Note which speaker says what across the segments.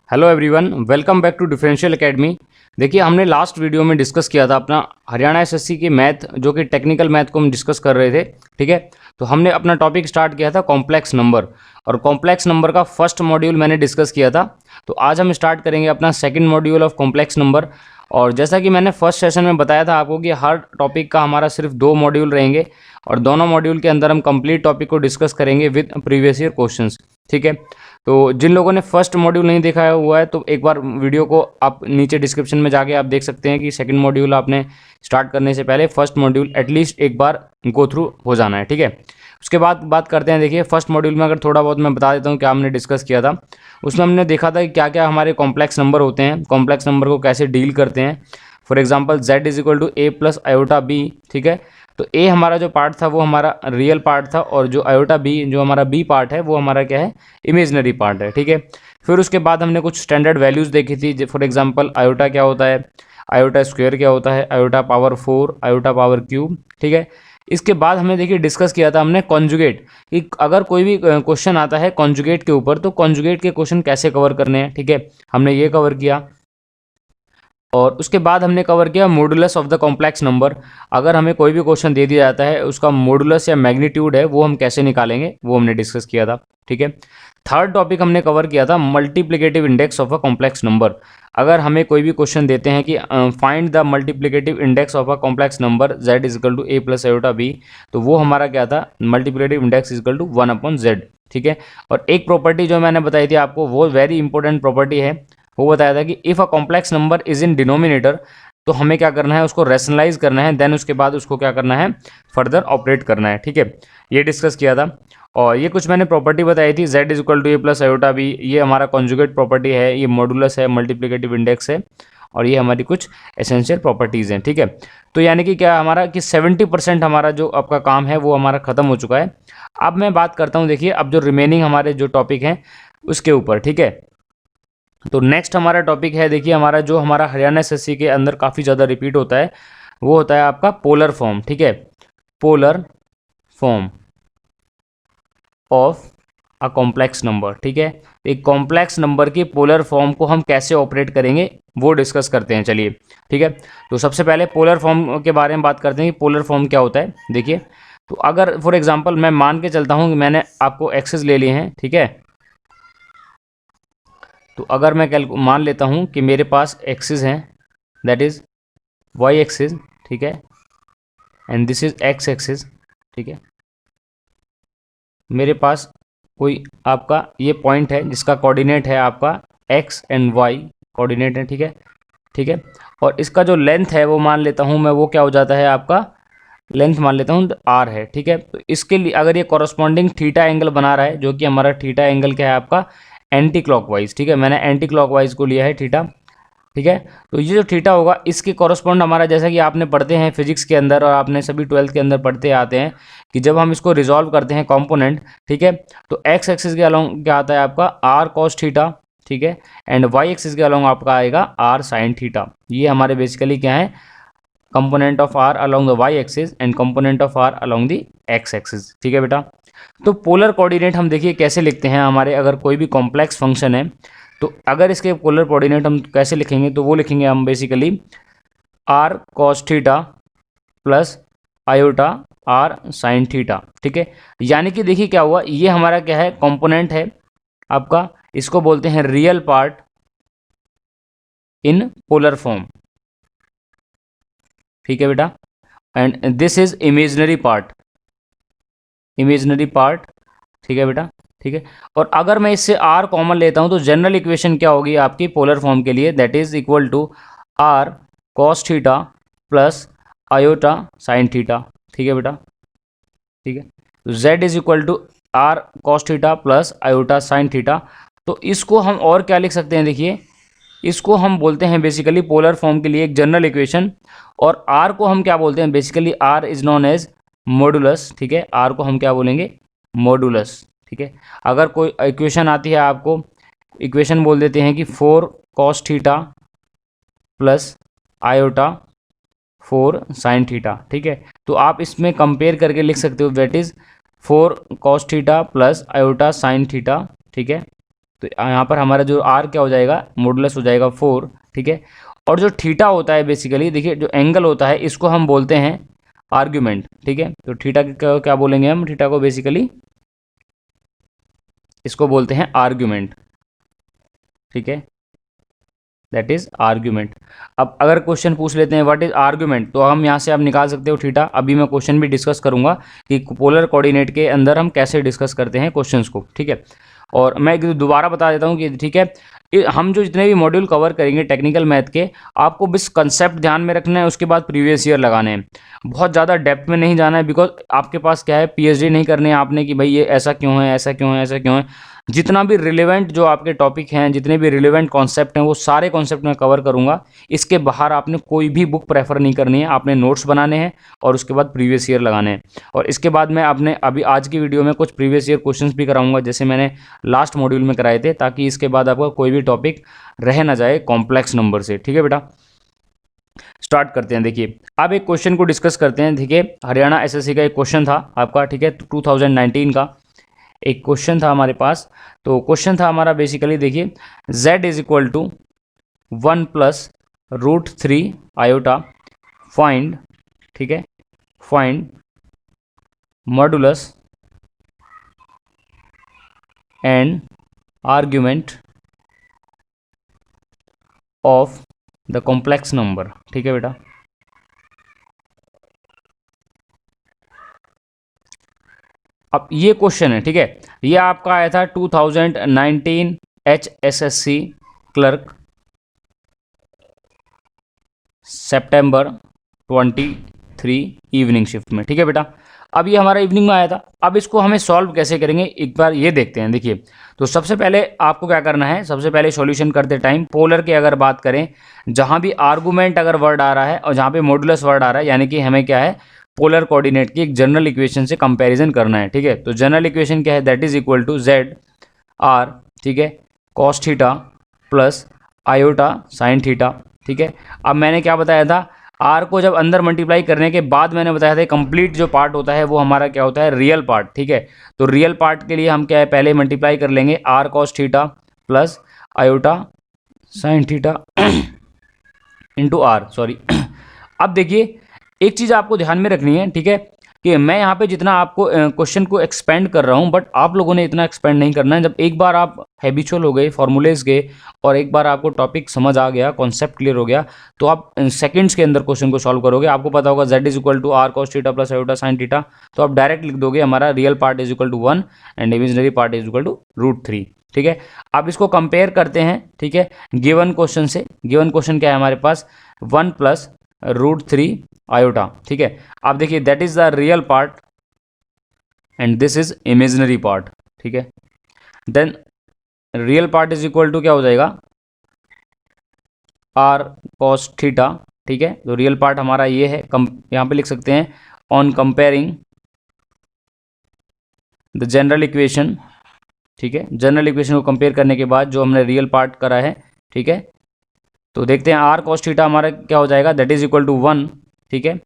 Speaker 1: Hello everyone, welcome back to differential academy. देखिए, हमने last video में डिस्कस किया था अपना हरियाणा एसएससी की मैथ, जो कि टेक्निकल मैथ को हम डिस्कस कर रहे थे। ठीक है, तो हमने अपना टॉपिक स्टार्ट किया था कॉम्प्लेक्स नंबर, और कॉम्प्लेक्स नंबर का फर्स्ट मॉड्यूल मैंने डिस्कस किया था। तो आज हम स्टार्ट करेंगे अपना second module of complex number. और जैसा कि मैंने फर्स्ट सेशन में बताया था आपको कि हर टॉपिक का हमारा सिर्फ 2 मॉड्यूल रहेंगे, और दोनों मॉड्यूल के अंदर हम कंप्लीट टॉपिक को डिस्कस करेंगे विद प्रीवियस ईयर क्वेश्चंस। ठीक है, तो जिन लोगों ने फर्स्ट मॉड्यूल नहीं देखा हुआ है तो एक बार वीडियो को आप नीचे डिस्क्रिप्शन में जाके आप देख सकते हैं कि सेकंड मॉड्यूल आपने स्टार्ट करने से पहले फर्स्ट मॉड्यूल एटलीस्ट एक बार गो थ्रू हो जाना है। ठीक है, उसके बाद बात करते हैं। देखिए, फर्स्ट मॉड्यूल में अगर थोड़ा बहुत मैं बता देता हूँ क्या हमने डिस्कस किया था। उसमें हमने देखा था कि क्या क्या हमारे कॉम्प्लेक्स नंबर होते हैं, कॉम्प्लेक्स नंबर को कैसे डील करते हैं। For example z is equal to a plus iota b। ठीक है, तो a हमारा जो पार्ट था वो हमारा रियल पार्ट था, और जो आयोटा b जो हमारा b पार्ट है वो हमारा क्या है, इमेजनरी पार्ट है। ठीक है, फिर उसके बाद हमने कुछ स्टैंडर्ड वैल्यूज़ देखी थी। फॉर एग्जांपल आयोटा क्या होता है, आयोटा स्क्वायर क्या होता है, iota power 4, iota power cube. ठीक है, इसके बाद हमने देखिए डिस्कस किया था हमने कॉन्जुगेट, कि अगर कोई भी क्वेश्चन आता है कॉन्जुगेट के ऊपर तो कॉन्जुगेट के क्वेश्चन कैसे कवर करने हैं। ठीक है, हमने ये कवर किया। और उसके बाद हमने कवर किया modulus of the complex number. अगर हमें कोई भी क्वेश्चन दे दिया जाता है, उसका मॉडुलस या मैग्नीट्यूड है वो हम कैसे निकालेंगे, वो हमने डिस्कस किया था। ठीक है, थर्ड टॉपिक हमने कवर किया था multiplicative index of a complex number. अगर हमें कोई भी क्वेश्चन देते हैं कि find the multiplicative index of a complex number z is equal to a plus iota b, तो वो हमारा क्या था, multiplicative index is equal to 1/z। ठीक है, और एक प्रॉपर्टी जो मैंने बताई थी आपको, वो वेरी इंपॉर्टेंट प्रॉपर्टी है। वो बताया था कि if a complex number is in denominator, तो हमें क्या करना है, उसको रैशनलाइज करना है, देन उसके बाद उसको क्या करना है, फर्दर ऑपरेट करना है। ठीक है, ये डिस्कस किया था। और ये कुछ मैंने प्रॉपर्टी बताई थी, z is equal to A plus iota B, ये हमारा कॉन्जुगेट प्रॉपर्टी है, ये मॉडुलस है, मल्टीप्लिकेटिव इंडेक्स है, और ये हमारी कुछ एसेंशियल प्रॉपर्टीज़ हैं। ठीक है, तो यानी कि क्या हमारा कि 70% हमारा जो आपका काम है वो हमारा ख़त्म हो चुका है। अब मैं बात करता हूँ, देखिए अब जो रिमेनिंग हमारे जो टॉपिक हैं उसके ऊपर। ठीक है, तो नेक्स्ट हमारा टॉपिक है, देखिए हमारा जो हमारा हरियाणा एसएससी के अंदर काफ़ी ज़्यादा रिपीट होता है, वो होता है आपका पोलर फॉर्म। ठीक है, polar form of a complex number. ठीक है, एक कॉम्प्लेक्स नंबर की पोलर फॉर्म को हम कैसे ऑपरेट करेंगे वो डिस्कस करते हैं। चलिए, ठीक है, तो सबसे पहले पोलर फॉर्म के बारे में बात करते हैं कि पोलर फॉर्म क्या होता है। देखिए, तो अगर फॉर एग्जांपल मैं मान के चलता हूँ कि मैंने आपको एक्सेस ले लिए हैं। ठीक है, तो अगर मैं मान लेता हूँ कि मेरे पास एक्सिस हैं, दैट इज़ वाई एक्सिस। ठीक है, and this is x axis. ठीक है, मेरे पास कोई आपका ये पॉइंट है जिसका कोऑर्डिनेट है आपका एक्स एंड वाई कोऑर्डिनेट है। ठीक है, ठीक है, और इसका जो लेंथ है वो मान लेता हूँ मैं, वो क्या हो जाता है आपका, लेंथ मान लेता हूँ आर है। ठीक है, तो इसके लिए अगर ये कॉरस्पॉन्डिंग थीटा एंगल बना रहा है, जो कि हमारा थीटा एंगल क्या है आपका, एंटी क्लॉकवाइज। ठीक है, मैंने एंटी क्लॉकवाइज को लिया है थीटा। ठीक है, तो ये जो थीटा होगा इसके कॉरस्पॉन्ड हमारा, जैसा कि आपने पढ़ते हैं फिजिक्स के अंदर और आपने सभी 12th के अंदर पढ़ते आते हैं कि जब हम इसको रिजॉल्व करते हैं कंपोनेंट, ठीक है, तो एक्स एक्सिस के अलोंग क्या आता है आपका आर कॉस थीटा। ठीक है, एंड वाई एक्सिस के अलोंग आपका आएगा आर साइन थीटा। ये हमारे बेसिकली क्या है, component of R along the Y axis and component of R along the X axis. ठीक है बेटा, तो पोलर कोऑर्डिनेट हम देखिए कैसे लिखते हैं हमारे, अगर कोई भी कॉम्प्लेक्स फंक्शन है तो अगर इसके पोलर कोऑर्डिनेट हम कैसे लिखेंगे, तो वो लिखेंगे हम basically R cos theta plus iota R sine theta. ठीक है, यानी कि देखिए क्या हुआ, ये हमारा क्या है, कंपोनेंट है आपका, इसको बोलते हैं real part in polar form. ठीक है बेटा, and this is imaginary part, imaginary part. ठीक है बेटा, ठीक है, और अगर मैं इससे आर कॉमन लेता हूं तो जनरल इक्वेशन क्या होगी आपकी पोलर फॉर्म के लिए, that is equal to R cos theta plus iota sine theta. ठीक है बेटा, ठीक है, तो z is equal to R cos theta plus iota sine theta. तो इसको हम और क्या लिख सकते हैं, देखिए इसको हम बोलते हैं बेसिकली पोलर फॉर्म के लिए एक जनरल इक्वेशन, और r को हम क्या बोलते हैं, basically r is known as modulus. ठीक है, r को हम क्या बोलेंगे, मॉडुलस। ठीक है, अगर कोई इक्वेशन आती है आपको, इक्वेशन बोल देते हैं कि 4 cos theta plus iota 4 sign theta. ठीक है, तो आप इसमें कंपेयर करके लिख सकते हो, that is 4 cos theta plus iota sine theta. ठीक है, तो यहाँ पर हमारा जो आर क्या हो जाएगा, मॉडुलस हो जाएगा 4, ठीक है। और जो थीटा होता है बेसिकली, देखिए जो एंगल होता है इसको हम बोलते हैं आर्ग्यूमेंट, ठीक है। तो थीटा क्या क्या बोलेंगे हम, थीटा को बेसिकली इसको बोलते हैं आर्ग्यूमेंट, ठीक है, दैट इज आर्ग्यूमेंट। अब अगर क्वेश्चन पूछ लेते हैं व्हाट इज आर्ग्यूमेंट, तो हम यहाँ से आप निकाल सकते हो थीटा। अभी मैं क्वेश्चन भी डिस्कस करूंगा कि पोलर कोऑर्डिनेट के अंदर हम कैसे डिस्कस करते हैं क्वेश्चंस को, ठीक है। और मैं दोबारा बता देता हूँ कि ठीक है, हम जो जितने भी मॉड्यूल कवर करेंगे टेक्निकल मैथ के, आपको बस कंसेप्ट ध्यान में रखना है, उसके बाद प्रीवियस ईयर लगाने हैं। बहुत ज़्यादा डेप्थ में नहीं जाना है, बिकॉज आपके पास क्या है, पीएचडी नहीं करनी है आपने कि भाई ये ऐसा क्यों है, ऐसा क्यों है, ऐसा क्यों है। जितना भी रिलेवेंट जो आपके टॉपिक हैं, जितने भी रिलेवेंट कॉन्सेप्ट हैं, वो सारे कॉन्सेप्ट मैं कवर करूंगा। इसके बाहर आपने कोई भी बुक प्रेफर नहीं करनी है, आपने नोट्स बनाने हैं और उसके बाद प्रीवियस ईयर लगाने हैं। और इसके बाद मैं अपने अभी आज की वीडियो में कुछ प्रीवियस ईयर क्वेश्चंस भी कराऊंगा, जैसे मैंने लास्ट मॉड्यूल में कराए थे, ताकि इसके बाद आपका कोई भी टॉपिक रह ना जाए कॉम्प्लेक्स नंबर से, ठीक है बेटा। स्टार्ट करते हैं। देखिए अब एक क्वेश्चन को डिस्कस करते हैं। देखिए हरियाणा एसएससी का एक क्वेश्चन था आपका, ठीक है, 2019 का एक क्वेश्चन था हमारे पास। तो क्वेश्चन था हमारा बेसिकली, देखिए z is equal to 1 plus root 3 iota, find, ठीक है, find modulus and argument of the complex number, ठीक है बेटा। अब ये क्वेश्चन है, ठीक है, ये आपका आया था 2019 HSSC क्लर्क, सितंबर 23 इवनिंग शिफ्ट में, ठीक है बेटा। अब ये हमारा इवनिंग में आया था। अब इसको हमें सॉल्व कैसे करेंगे एक बार ये देखते हैं। देखिए तो सबसे पहले आपको क्या करना है, सबसे पहले सॉल्यूशन करते टाइम पोलर की अगर बात करें, जहां भी आर्गुमेंट अगर वर्ड आ रहा है और जहां पे मॉडुलस वर्ड आ रहा है, यानी कि हमें क्या है, पोलर कोऑर्डिनेट की एक जनरल इक्वेशन से कंपैरिजन करना है, ठीक है। तो जनरल इक्वेशन क्या है, that is equal to Z R, ठीक है, cos theta plus iota sine theta, ठीक है। अब मैंने क्या बताया था, आर को जब अंदर मल्टीप्लाई करने के बाद मैंने बताया था कंप्लीट जो पार्ट होता है वो हमारा क्या होता है, रियल पार्ट, ठीक है। तो रियल पार्ट के लिए हम क्या है, पहले मल्टीप्लाई कर लेंगे R cos theta plus iota sine theta into R, sorry. अब देखिए एक चीज़ आपको ध्यान में रखनी है, ठीक है, कि मैं यहाँ पे जितना आपको क्वेश्चन को एक्सपेंड कर रहा हूँ, बट आप लोगों ने इतना एक्सपेंड नहीं करना है। जब एक बार आप हैबिचुअल हो गए, फॉर्मूलेज गए, और एक बार आपको टॉपिक समझ आ गया, कॉन्सेप्ट क्लियर हो गया, तो आप सेकंड्स के अंदर क्वेश्चन को सॉल्व करोगे। आपको पता होगा z is equal to R cos theta plus iota sine theta, तो आप डायरेक्ट लिख दोगे हमारा real part is equal to 1 and imaginary part is equal to root 3, ठीक है। अब इसको कंपेयर करते हैं, ठीक है, गिवन क्वेश्चन से। गिवन क्वेश्चन क्या है हमारे पास, 1 प्लस रूट 3 आयोटा, ठीक है। आप देखिए that is the real part and this is imaginary part, ठीक है। Then real part is equal to क्या हो जाएगा, आर कॉस थीटा, ठीक है। तो रियल पार्ट हमारा ये है, यहाँ पे लिख सकते हैं on comparing the general equation, ठीक है। जनरल इक्वेशन को कंपेयर करने के बाद जो हमने रियल पार्ट करा है, ठीक है, तो देखते हैं आर कॉस थीटा हमारा क्या हो जाएगा, दैट इज इक्वल टू 1, ठीक है।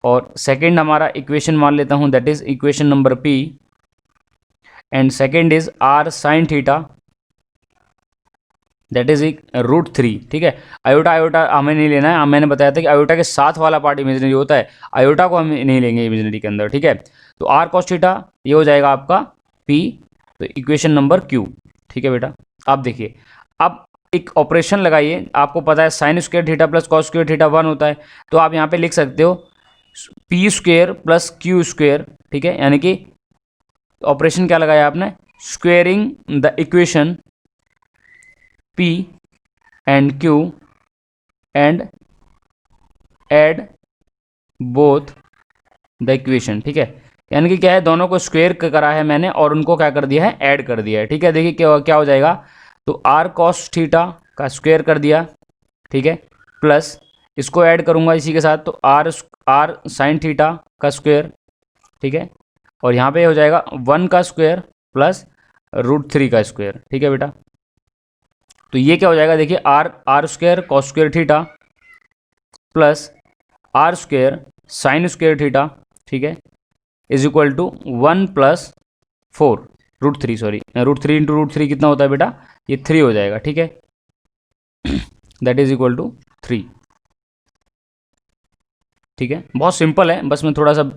Speaker 1: और सेकंड हमारा इक्वेशन मान लेता हूं, that is equation number P, and second is R sine theta, that is root 3, ठीक है। आयोटा आयोटा हमें नहीं लेना है, मैंने बताया था कि आयोटा के साथ वाला पार्ट इमेजिनरी होता है, आयोटा को हम नहीं लेंगे इमेजिनरी के अंदर, ठीक है। तो आर कॉस थीटा ये हो जाएगा आपका पी, तो इक्वेशन नंबर क्यू, ठीक है बेटा। अब देखिए अब एक ऑपरेशन लगाइए, आपको पता है sign square theta plus cos square theta 1 होता है, तो आप यहाँ पे लिख सकते हो P square plus Q square, ठीक है। यानी कि ऑपरेशन क्या लगाया आपने, squaring the equation P and Q and add both the equation, ठीक है। यानी कि क्या है, दोनों को स्क्वेयर करा है मैंने और उनको क्या कर दिया है, ऐड कर दिया है, ठीक है। देखिए क्या हो जाएगा, तो आर कॉस थीटा का स्क्वेयर कर दिया, ठीक है, प्लस इसको ऐड करूंगा इसी के साथ, तो आर साइन थीटा का स्क्वेयर, ठीक है, और यहाँ पे हो जाएगा 1 का स्क्वेयर प्लस रूट 3 का स्क्वेयर, ठीक है बेटा। तो ये क्या हो जाएगा, देखिए R square cos square theta plus R square sine square theta, ठीक है, is equal to 1 plus 4, √3, sorry √3 into √3 कितना होता है बेटा, ये 3 हो जाएगा, ठीक है, दैट इज इक्वल टू 3, ठीक है। बहुत सिंपल है, बस मैं थोड़ा सा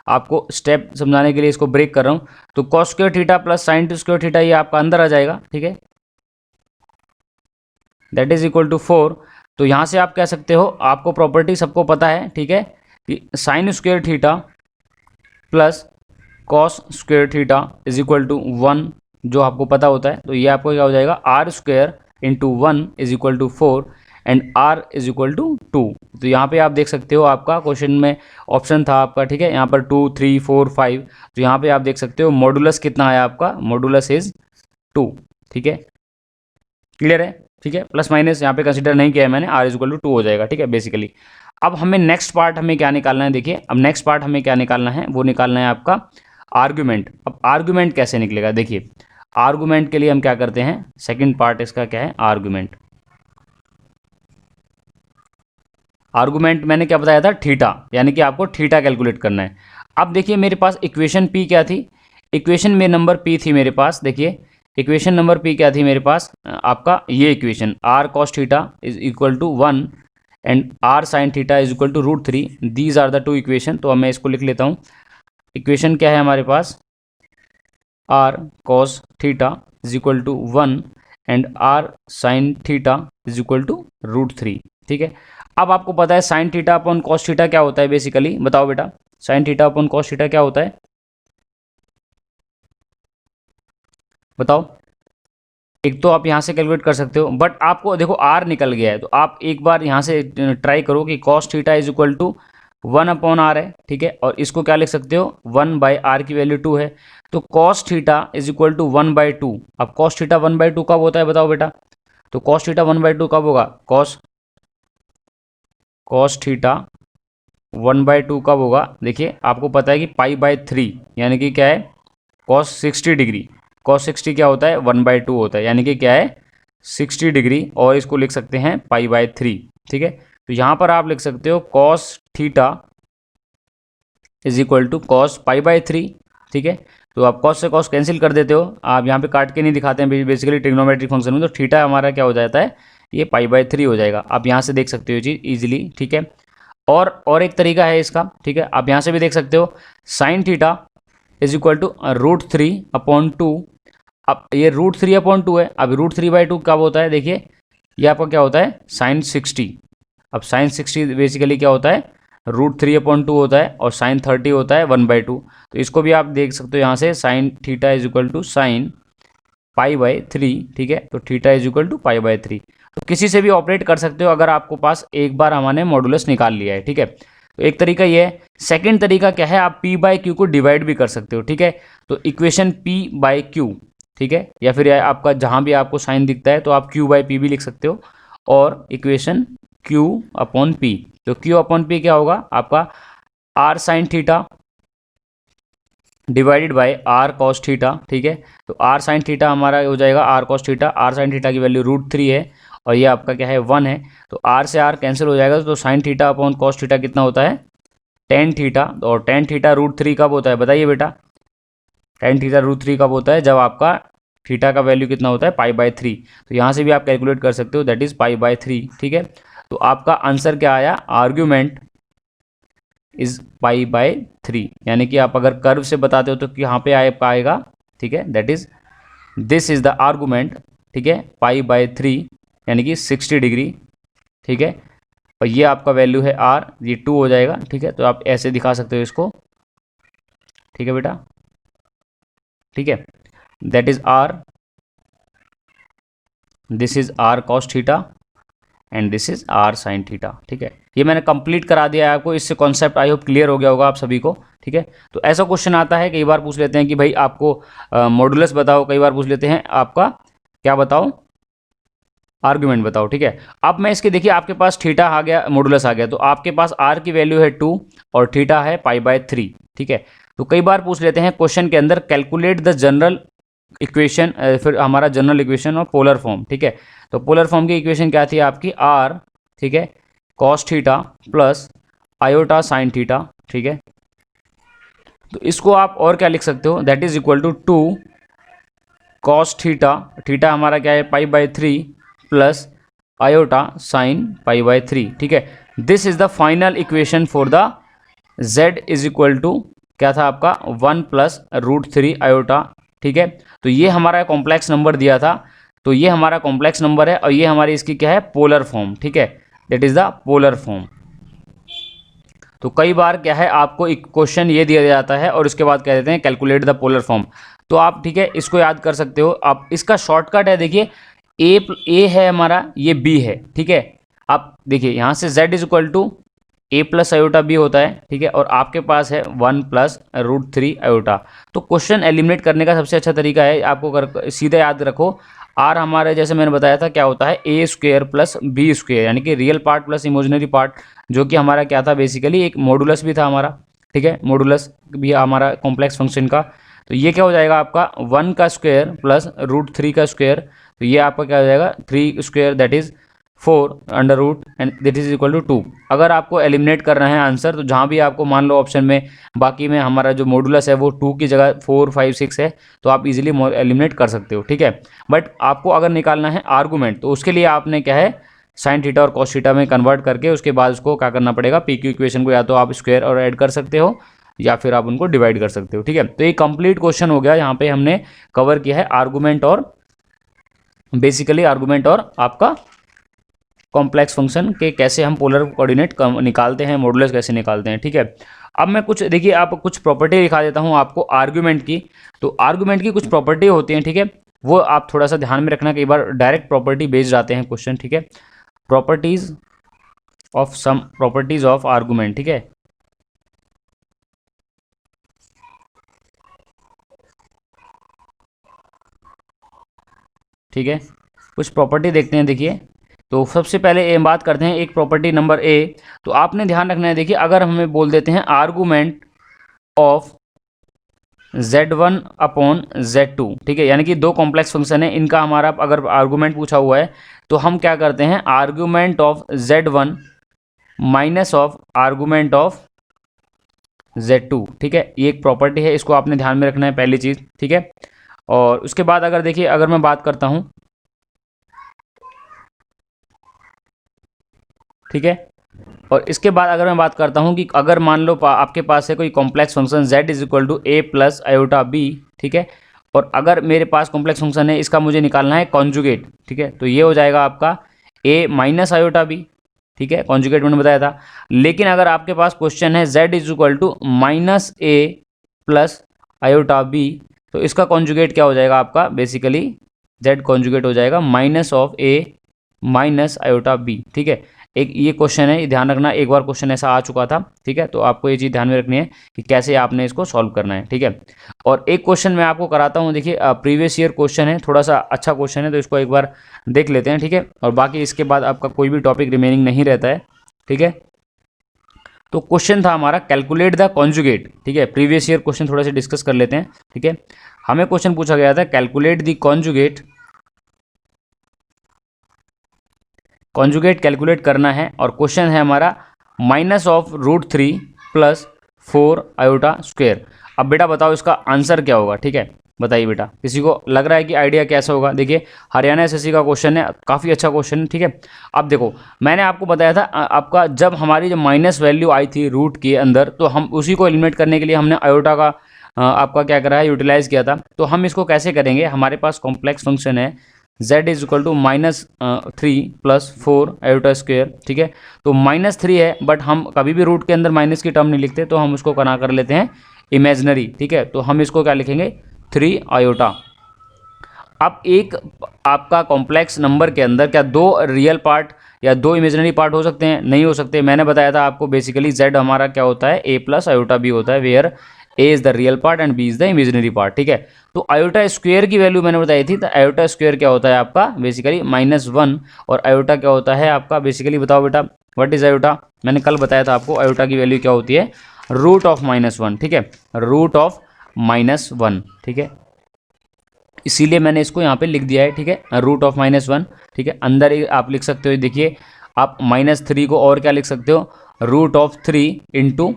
Speaker 1: आपको स्टेप समझाने के लिए इसको ब्रेक कर रहा हूँ। तो cos square theta plus sign square theta ये आपका अंदर आ जाएगा, ठीक है, दैट इज इक्वल टू 4। तो यहाँ से आप कह सकते हो, आपको प्रॉपर्टी सबको पता है, ठीक है, कि sine square theta plus cos square theta is equal to 1, जो आपको पता होता है। तो ये आपको क्या हो जाएगा, R square into 1 is equal to 4 and R is equal to 2। तो यहाँ पे आप देख सकते हो, आपका क्वेश्चन में ऑप्शन था आपका, ठीक है, यहाँ पर 2, 3, 4, 5। तो यहाँ पे आप देख सकते हो मॉडुलस कितना आया आपका, मॉडुलस इज 2, ठीक है, क्लियर है, ठीक है। प्लस माइनस यहाँ पे कंसीडर नहीं किया है मैंने, आर इज इक्वल टू 2 हो जाएगा, ठीक है, बेसिकली। अब हमें नेक्स्ट पार्ट हमें क्या निकालना है, देखिए अब नेक्स्ट पार्ट हमें क्या निकालना है, वो निकालना है आपका आर्गुमेंट। अब आर्गुमेंट कैसे निकलेगा, देखिए आर्गुमेंट के लिए हम क्या करते हैं, सेकंड पार्ट इसका क्या है, आर्गुमेंट। आर्गुमेंट मैंने क्या बताया था, थीटा, यानी कि आपको थीटा कैलकुलेट करना है। अब देखिए मेरे पास इक्वेशन पी क्या थी, इक्वेशन में नंबर पी थी मेरे पास, देखिए इक्वेशन नंबर पी क्या थी मेरे पास, आपका ये equation R cos theta is equal to 1 and are sine theta is equal to √3, these are the two equation. तो अब मैं इसको लिख लेता हूँ, इक्वेशन क्या है हमारे पास, r cos theta is equal to 1 and are sine theta is equal to √3, ठीक है। अब आपको पता है sine theta upon cos theta क्या होता है, बेसिकली बताओ बेटा, sine theta upon cos theta क्या होता है, बताओ। एक तो आप यहाँ से कैलकुलेट कर सकते हो, बट आपको देखो आर निकल गया है, तो आप एक बार यहाँ से ट्राई करो कि cos theta is equal to 1/r है, ठीक है, और इसको क्या लिख सकते हो, 1/r की वैल्यू 2 है, तो cos theta is equal to 1/2। अब कॉस थीटा 1/2 कब होता है बताओ बेटा, तो कॉस थीटा 1/2 कब होगा, कॉस थीटा 1/2 कब होगा, देखिए आपको पता है कि π/3, यानी कि क्या है, कॉस 60 डिग्री, कॉस 60 क्या होता है, 1/2 होता है, यानी कि क्या है 60 डिग्री, और इसको लिख सकते हैं π/3, ठीक है। तो यहाँ पर आप लिख सकते हो cos theta is equal to cos π/3, ठीक है। तो आप कॉस से कॉस कैंसिल कर देते हो, आप यहाँ पे काट के नहीं दिखाते हैं बेसिकली ट्रिग्नोमेट्रिक फंक्शन में, तो थीटा हमारा क्या हो जाता है, ये π/3 हो जाएगा। आप यहाँ से देख सकते हो चीज़ ईजिली, ठीक है। और एक तरीका है इसका, ठीक है, आप यहाँ से भी देख सकते हो, sine theta is equal to √3/2। अब ये √3/2 है, अब √3/2 कब होता है, देखिए ये आपका क्या होता है, साइन 60। अब साइन 60 बेसिकली क्या होता है, √3/2 होता है, और साइन 30 होता है 1/2। तो इसको भी आप देख सकते हो यहाँ से, sine theta is equal to sine π/3, ठीक है, तो थीटा इज इक्वल टू π/3। तो किसी से भी ऑपरेट कर सकते हो अगर आपको पास एक बार हमने मॉडुलस निकाल लिया है, ठीक है। तो एक तरीका ये है। सेकंड तरीका क्या है, आप p/q को डिवाइड भी कर सकते हो, ठीक है। तो इक्वेशन p/q, ठीक है, या फिर आपका जहाँ भी आपको साइन दिखता है तो आप q/p भी लिख सकते हो, और इक्वेशन q/p। तो q/p क्या होगा आपका, r sine theta divided by R cos theta, ठीक है। तो आर साइन थीटा हमारा हो जाएगा R cos theta, R sine theta की वैल्यू √3 है, और ये आपका क्या है 1 है, तो आर से आर कैंसिल हो जाएगा, तो sign theta upon cos theta कितना होता है, टेन थीटा। और टेन थीटा √3 कब होता है बताइए बेटा, टेन थीटा √3 कब होता है, जब आपका थीटा का वैल्यू कितना होता है, π/3। तो यहाँ से भी आप कैलकुलेट कर सकते हो, दैट इज π/3, ठीक है। तो आपका आंसर क्या आया, आर्ग्यूमेंट इज π/3, यानी कि आप अगर कर्व से बताते हो तो यहाँ पे आएगा, ठीक है, that is this is the argument, ठीक है, π/3 यानी कि 60 डिग्री, ठीक है। और ये आपका वैल्यू है r, ये 2 हो जाएगा, ठीक है। तो आप ऐसे दिखा सकते हो इसको, ठीक है बेटा, ठीक है, that is r, this is r cos theta and this is r sin theta, ठीक है। ये मैंने कंप्लीट करा दिया है आपको, इससे कॉन्सेप्ट आई होप क्लियर हो गया होगा आप सभी को, ठीक है। तो ऐसा क्वेश्चन आता है, कई बार पूछ लेते हैं कि भाई आपको मॉडुलस बताओ, कई बार पूछ लेते हैं आपका क्या बताओ, आर्गुमेंट बताओ, ठीक है। अब मैं इसके देखिए आपके पास थीटा आ गया, मॉडुलस आ गया, तो आपके पास r की वैल्यू है 2 और थीटा है π/3, ठीक है। तो कई बार पूछ लेते हैं क्वेश्चन के अंदर, कैलकुलेट द जनरल इक्वेशन, फिर हमारा जनरल इक्वेशन और पोलर फॉर्म, ठीक है। तो पोलर फॉर्म की इक्वेशन क्या थी आपकी, r, ठीक है, cos theta plus iota sine theta, ठीक है। तो इसको आप और क्या लिख सकते हो, that is equal to 2 cos theta, theta हमारा क्या है π/3 प्लस आयोटा साइन π/3, ठीक है। This is the final equation for the z is equal to क्या था आपका 1 प्लस √3 आयोटा, ठीक है। तो ये हमारा कॉम्प्लेक्स नंबर दिया था, तो ये हमारा कॉम्प्लेक्स नंबर है और ये हमारी इसकी क्या है पोलर फॉर्म, ठीक है, that is the polar form. तो कई बार क्या है आपको एक क्वेश्चन ये दिया जाता है और उसके बाद कह देते हैं कैलकुलेट द पोलर फॉर्म, तो आप ठीक है इसको याद कर सकते हो आप। इसका शॉर्टकट है, देखिए ए है हमारा, ये बी है, ठीक है। आप देखिए यहाँ से z is equal to A plus iota B होता है, ठीक है, और आपके पास है 1 प्लस √3 आयोटा। तो क्वेश्चन एलिमिनेट करने का सबसे अच्छा तरीका है आपको सीधा याद रखो, आर हमारे जैसे मैंने बताया था क्या होता है ए स्क्वेयर प्लस बी स्क्वेयर, यानी कि real part plus imaginary part, जो कि हमारा क्या था बेसिकली एक मॉडुलस भी था हमारा, ठीक है, मॉडुलस भी हमारा कॉम्प्लेक्स फंक्शन का। तो ये क्या हो जाएगा आपका 1 का स्क्वायर प्लस √3 का स्क्वायर, तो ये आपका क्या हो जाएगा 3 square that is 4 under root and that is equal to 2। अगर आपको एलिमिनेट करना है आंसर, तो जहाँ भी आपको मान लो ऑप्शन में बाकी में हमारा जो मॉडुलस है वो 2 की जगह 4 5 6 है, तो आप इजीली एलिमिनेट कर सकते हो, ठीक है। बट आपको अगर निकालना है आर्गूमेंट, तो उसके लिए आपने क्या है साइन थीटा और कॉस थीटा में कन्वर्ट करके उसके बाद उसको क्या करना पड़ेगा, पी क्यू इक्वेशन को या तो आप स्क्वायर और ऐड कर सकते हो या फिर आप उनको डिवाइड कर सकते हो, ठीक है। तो ये कंप्लीट क्वेश्चन हो गया, यहाँ पे हमने कवर किया है आर्गूमेंट और बेसिकली आर्गूमेंट और आपका कॉम्प्लेक्स फंक्शन के कैसे हम पोलर कोऑर्डिनेट निकालते हैं, मॉडुलस कैसे निकालते हैं, ठीक है। अब मैं कुछ देखिए आप कुछ प्रॉपर्टी दिखा देता हूँ आपको आर्गुमेंट की। तो आर्गुमेंट की कुछ प्रॉपर्टी होती हैं, ठीक है, वो आप थोड़ा सा ध्यान में रखना, कई बार डायरेक्ट प्रॉपर्टी बेस्ड आते हैं क्वेश्चन, ठीक है। Properties of some properties of argument, ठीक है। ठीक है, कुछ प्रॉपर्टी देखते हैं, देखिए। तो सबसे पहले ये बात करते हैं एक प्रॉपर्टी नंबर ए। तो आपने ध्यान रखना है, देखिए अगर हमें बोल देते हैं argument of z1 upon z2, ठीक है, यानी कि दो कॉम्प्लेक्स फंक्शन है, इनका हमारा अगर आर्गूमेंट पूछा हुआ है तो हम क्या करते हैं argument of z1 minus of argument of z2, ठीक है। ये एक प्रॉपर्टी है, इसको आपने ध्यान में रखना है पहली चीज़, ठीक है। और उसके बाद अगर देखिए अगर मैं बात करता हूँ, ठीक है, और इसके बाद अगर मैं बात करता हूँ कि अगर मान लो आपके पास है कोई complex function z is equal to A plus iota B, ठीक है, और अगर मेरे पास कॉम्प्लेक्स फंक्शन है इसका मुझे निकालना है कॉन्जुगेट, ठीक है, तो ये हो जाएगा आपका a माइनस आयोटा बी, ठीक है, कॉन्जुगेट मैंने बताया था। लेकिन अगर आपके पास क्वेश्चन है z is equal to minus A plus iota B, तो इसका कॉन्जुगेट क्या हो जाएगा आपका बेसिकली z कॉन्जुगेट हो जाएगा minus of a minus iota B, ठीक है। एक ये क्वेश्चन है, ध्यान रखना, एक बार क्वेश्चन ऐसा आ चुका था, ठीक है, तो आपको ये चीज़ ध्यान में रखनी है कि कैसे आपने इसको सॉल्व करना है, ठीक है। और एक क्वेश्चन मैं आपको कराता हूँ, देखिए प्रीवियस ईयर क्वेश्चन है, थोड़ा सा अच्छा क्वेश्चन है, तो इसको एक बार देख लेते हैं, ठीक है, और बाकी इसके बाद आपका कोई भी टॉपिक रिमेनिंग नहीं रहता है, ठीक है। तो क्वेश्चन था हमारा कैलकुलेट द कॉन्जुगेट, ठीक है, प्रीवियस ईयर क्वेश्चन थोड़ा सा डिस्कस कर लेते हैं, ठीक है। हमें क्वेश्चन पूछा गया था calculate the conjugate, conjugate calculate करना है, और क्वेश्चन है हमारा minus of √3 plus 4 iota square. अब बेटा बताओ इसका आंसर क्या होगा, ठीक है, बताइए बेटा, किसी को लग रहा है कि आइडिया कैसा होगा। देखिए हरियाणा एसएससी का क्वेश्चन है, काफ़ी अच्छा क्वेश्चन है, ठीक है। अब देखो मैंने आपको बताया था आपका जब हमारी जो माइनस वैल्यू आई थी रूट के अंदर, तो हम उसी को एलिमिनेट करने के लिए हमने आयोटा का आपका क्या करा है यूटिलाइज़ किया था। तो हम इसको कैसे करेंगे, हमारे पास कॉम्प्लेक्स फंक्शन है z is equal to -3 plus 4 iota square, ठीक है। तो -3 है, बट हम कभी भी रूट के अंदर माइनस की टर्म नहीं लिखते, तो हम उसको कना कर लेते हैं इमेजनरी, ठीक है। तो हम इसको क्या लिखेंगे 3 आयोटा। अब एक आपका कॉम्प्लेक्स नंबर के अंदर क्या दो रियल पार्ट या दो इमेजनरी पार्ट हो सकते हैं? नहीं हो सकते। मैंने बताया था आपको बेसिकली z हमारा क्या होता है a प्लस आयोटा b होता है, where a is the real part and b is the imaginary part, ठीक है। तो आयोटा स्क्वायर की वैल्यू मैंने बताई थी, तो आयोटा स्क्वायर क्या होता है आपका बेसिकली -1, और आयोटा क्या होता है आपका बेसिकली, बताओ बेटा व्हाट इज आयोटा। मैंने कल बताया था आपको आयोटा की वैल्यू क्या होती है, रूट ऑफ -1, ठीक है, रूट ऑफ -1, ठीक है। इसीलिए मैंने इसको यहाँ पे लिख दिया है, ठीक है, रूट ऑफ -1, ठीक है। अंदर आप लिख सकते हो, देखिए आप -3 को और क्या लिख सकते हो, root of 3 into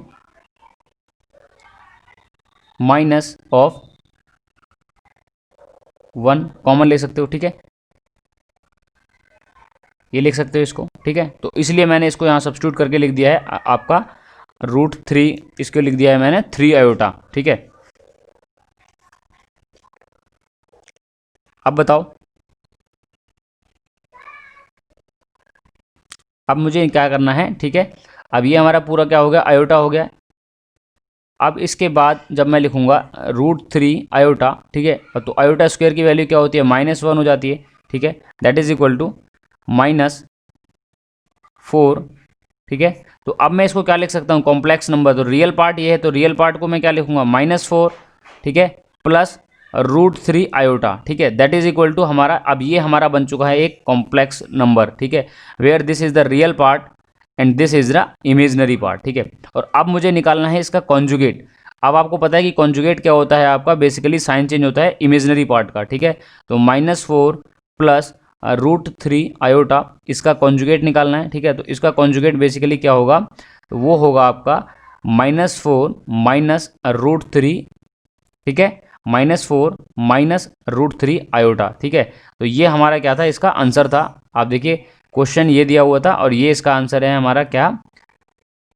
Speaker 1: minus of 1 common ले सकते हो, ठीक है, ये लिख सकते हो इसको, ठीक है। तो इसलिए मैंने इसको यहाँ सब्स्टिट्यूट करके लिख दिया है आपका √3, इसको लिख दिया है मैंने 3 आयोटा, ठीक है। अब बताओ, अब मुझे क्या करना है, ठीक है। अब ये हमारा पूरा क्या हो गया, आयोटा हो गया। अब इसके बाद जब मैं लिखूंगा √3 आयोटा, ठीक है, तो आयोटा स्क्वायर की वैल्यू क्या होती है, -1 हो जाती है, ठीक है, दैट इज इक्वल टू -4, ठीक है। तो अब मैं इसको क्या लिख सकता हूँ, कॉम्प्लेक्स नंबर, तो रियल पार्ट ये है, तो रियल पार्ट को मैं क्या लिखूंगा, -4, ठीक है, प्लस √3 आयोटा, ठीक है, दैट इज इक्वल टू हमारा, अब ये हमारा बन चुका है एक कॉम्प्लेक्स नंबर, ठीक है, where this is the real part and this is the imaginary part, ठीक है। और अब मुझे निकालना है इसका कॉन्जुगेट। अब आपको पता है कि कॉन्जुगेट क्या होता है, आपका बेसिकली साइन चेंज होता है इमेजनरी पार्ट का, ठीक है। तो -4 प्लस √3 आयोटा, इसका कॉन्जुगेट निकालना है, ठीक है। तो इसका कॉन्जुगेट बेसिकली क्या होगा, तो वो होगा आपका -4 माइनस √3, ठीक है, -4 माइनस √3 आयोटा, ठीक है। तो ये हमारा क्या था, इसका आंसर था। आप देखिए क्वेश्चन ये दिया हुआ था और ये इसका आंसर है हमारा क्या,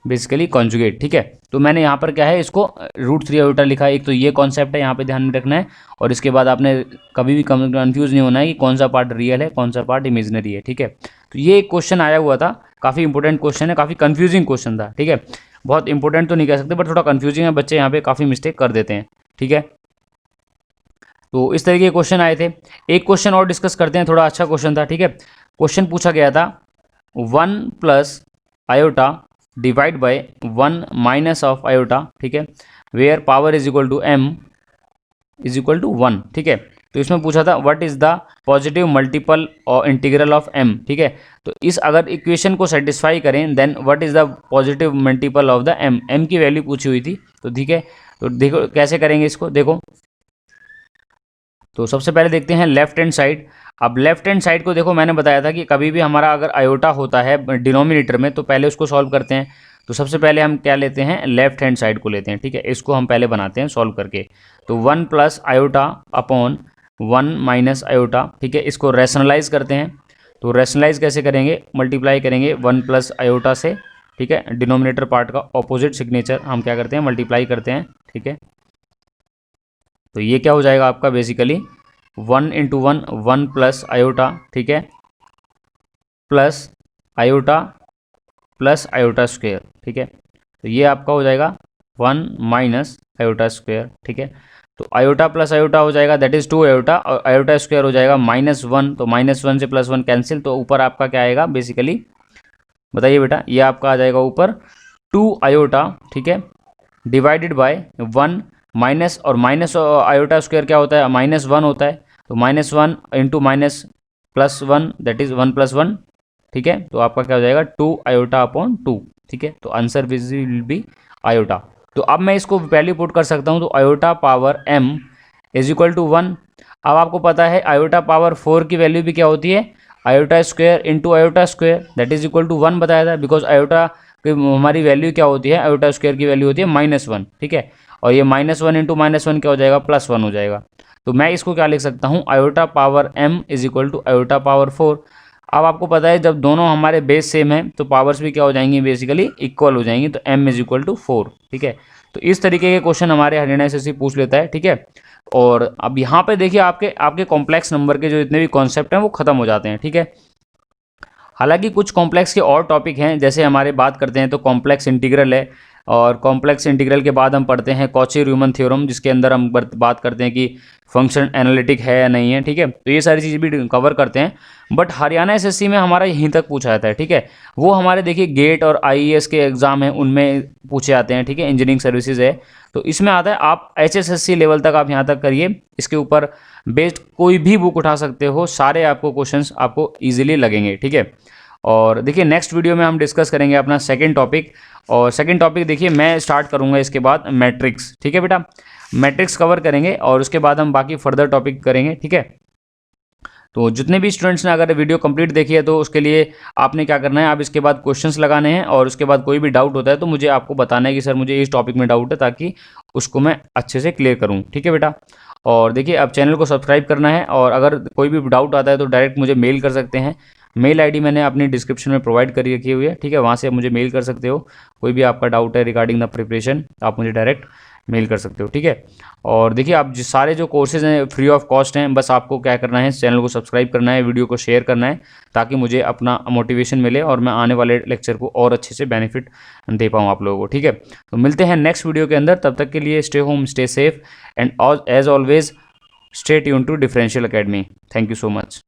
Speaker 1: बेसिकली कॉन्जुगेट, ठीक है। तो मैंने यहाँ पर क्या है, इसको √3 आयोटा लिखा है। एक तो ये कॉन्सेप्ट है, यहाँ पे ध्यान में रखना है, और इसके बाद आपने कभी भी कंफ्यूज नहीं होना है कि कौन सा पार्ट रियल है, कौन सा पार्ट इमेजनरी है, ठीक है। तो ये एक क्वेश्चन आया हुआ था, काफ़ी इंपॉर्टेंट क्वेश्चन है, काफ़ी कन्फ्यूजिंग क्वेश्चन था, ठीक है। बहुत इंपॉर्टेंट तो नहीं कह सकते, बट थोड़ा कन्फ्यूजिंग है, बच्चे यहाँ पे काफ़ी मिस्टेक कर देते हैं, ठीक है। तो इस तरीके के क्वेश्चन आए थे। एक क्वेश्चन और डिस्कस करते हैं, थोड़ा अच्छा क्वेश्चन था, ठीक है। क्वेश्चन पूछा गया था 1 plus iota divide by 1 minus of iota, ठीक है, where power is equal to m is equal to 1, ठीक है। तो इसमें पूछा था what is the positive multiple और इंटीग्रल ऑफ m, ठीक है। तो इस अगर इक्वेशन को सेटिस्फाई करें then what is the positive multiple of the m की वैल्यू पूछी हुई थी, तो ठीक है। तो देखो कैसे करेंगे इसको, देखो तो सबसे पहले देखते हैं लेफ्ट हैंड साइड। अब लेफ्ट हैंड साइड को देखो, मैंने बताया था कि कभी भी हमारा अगर आयोटा होता है डिनोमिनेटर में तो पहले उसको सॉल्व करते हैं। तो सबसे पहले हम क्या लेते हैं, लेफ्ट हैंड साइड को लेते हैं, ठीक है। इसको हम पहले बनाते हैं सॉल्व करके। तो 1 plus iota upon 1 minus iota, ठीक है, इसको रैशनलाइज करते हैं। तो रैशनलाइज कैसे करेंगे, मल्टीप्लाई करेंगे 1 प्लस आयोटा से, ठीक है। डिनोमिनेटर पार्ट का ऑपोजिट सिग्नेचर हम क्या करते हैं, मल्टीप्लाई करते हैं, ठीक है। तो ये क्या हो जाएगा आपका बेसिकली 1 इंटू 1 1 प्लस आयोटा, ठीक है, प्लस आयोटा स्क्वेयर, ठीक है। तो ये आपका हो जाएगा 1 माइनस आयोटा स्क्वेयर, ठीक है। तो आयोटा प्लस आयोटा हो जाएगा दैट इज 2 आयोटा, और आयोटा स्क्वेयर हो जाएगा -1, तो -1 से +1 कैंसिल, तो ऊपर आपका क्या आएगा बेसिकली, बताइए बेटा, ये आपका आ जाएगा ऊपर 2 आयोटा, ठीक है, डिवाइडेड बाय 1 माइनस, और माइनस आयोटा स्क्वायर क्या होता है, -1 होता है। तो -1 इंटू +1 दैट इज 1 + 1, ठीक है। तो आपका क्या हो जाएगा 2 आयोटा अपॉन 2, ठीक है। तो आंसर विल बी आयोटा। तो अब मैं इसको वैल्यू पुट कर सकता हूँ, तो iota power m is equal to 1। अब आपको पता है आयोटा पावर 4 की वैल्यू भी क्या होती है, iota square into iota square that is equal to 1 बताया था, बिकॉज आयोटा की हमारी वैल्यू क्या होती है, आयोटा स्क्वायर की वैल्यू होती है -1, ठीक है। और ये -1 इंटू -1 क्या हो जाएगा, +1 हो जाएगा। तो मैं इसको क्या लिख सकता हूँ, iota power m is equal to iota power 4। अब आपको पता है जब दोनों हमारे बेस सेम है तो पावर्स भी क्या हो जाएंगी, बेसिकली इक्वल हो जाएंगी, तो m इज इक्वल टू 4, ठीक है। तो इस तरीके के क्वेश्चन हमारे हरियाणा एसएससी पूछ लेता है, ठीक है। और अब यहाँ पे देखिए आपके कॉम्प्लेक्स नंबर के जो जितने भी कॉन्सेप्ट हैं वो खत्म हो जाते हैं, ठीक है। हालांकि कुछ कॉम्प्लेक्स के और टॉपिक हैं, जैसे हमारे बात करते हैं तो कॉम्प्लेक्स इंटीग्रल है, और कॉम्प्लेक्स इंटीग्रल के बाद हम पढ़ते हैं कॉची रीमन थ्योरम, जिसके अंदर हम बात करते हैं कि फंक्शन एनालिटिक है या नहीं है, ठीक है। तो ये सारी चीज़ें भी कवर करते हैं, बट हरियाणा एसएससी में हमारा यहीं तक पूछा जाता है, ठीक है। वो हमारे देखिए गेट और आईएएस के एग्जाम हैं उनमें पूछे जाते हैं, ठीक है, इंजीनियरिंग सर्विसेज है तो इसमें आता है। आप एचएसएससी लेवल तक आप यहाँ तक करिए, इसके ऊपर बेस्ड कोई भी बुक उठा सकते हो, सारे आपको क्वेश्चंस आपको ईजिली लगेंगे, ठीक है। और देखिए नेक्स्ट वीडियो में हम डिस्कस करेंगे अपना सेकंड टॉपिक, और सेकंड टॉपिक देखिए मैं स्टार्ट करूंगा इसके बाद मैट्रिक्स, ठीक है बेटा, मैट्रिक्स कवर करेंगे और उसके बाद हम बाकी फर्दर टॉपिक करेंगे, ठीक है। तो जितने भी स्टूडेंट्स ने अगर वीडियो कंप्लीट देखी है तो उसके लिए आपने क्या करना है, आप इसके बाद क्वेश्चंस लगाने हैं, और उसके बाद कोई भी डाउट होता है तो मुझे आपको बताना है कि सर मुझे इस टॉपिक में डाउट है, ताकि उसको मैं अच्छे से क्लियर करूँ, ठीक है बेटा। और देखिए अब चैनल को सब्सक्राइब करना है, और अगर कोई भी डाउट आता है तो डायरेक्ट मुझे मेल कर सकते हैं। मेल आईडी मैंने अपनी डिस्क्रिप्शन में प्रोवाइड कर रखी हुई है, ठीक है, वहाँ से आप मुझे मेल कर सकते हो। कोई भी आपका डाउट है रिगार्डिंग द प्रिपरेशन आप मुझे डायरेक्ट मेल कर सकते हो, ठीक है। और देखिए आप सारे जो कोर्सेज हैं फ्री ऑफ कॉस्ट हैं, बस आपको क्या करना है, चैनल को सब्सक्राइब करना है, वीडियो को शेयर करना है, ताकि मुझे अपना मोटिवेशन मिले और मैं आने वाले लेक्चर को और अच्छे से बेनिफिट दे पाऊँ आप लोगों को, ठीक है। तो मिलते हैं नेक्स्ट वीडियो के अंदर, तब तक के लिए stay home, stay safe, and as always stay tuned to differential academy. Thank you so much.